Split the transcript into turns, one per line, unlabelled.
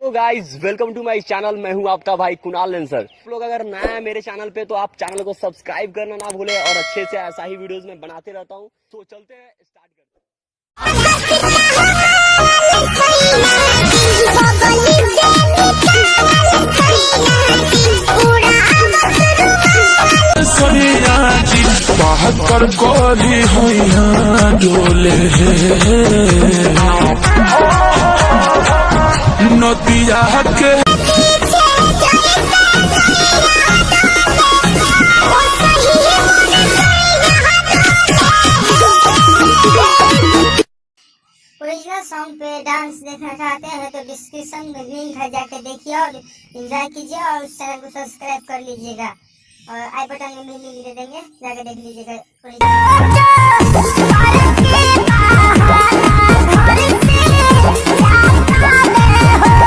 तो guys welcome two माय channel. मैं हूं आपका भाई कुणाल लेंसर। आप लोग अगर नया है मेरे चैनल पे तो आप चैनल को सब्सक्राइब करना ना भूले और अच्छे से ऐसा ही वीडियोस में बनाते रहता हूं। तो चलते हैं, स्टार्ट करते
हैं। बहत्तर गोली होइया डोले नदिया के
ओरिजिनल सॉन्ग पे डांस देखना चाहते हैं तो डिस्क्रिप्शन में लिंक है, जाके देखिए और एंजॉय कीजिए और उस चैनल को सब्सक्राइब कर लीजिएगा और आई बटन में भी लिंक दे देंगे, जाके देख लीजिएगा।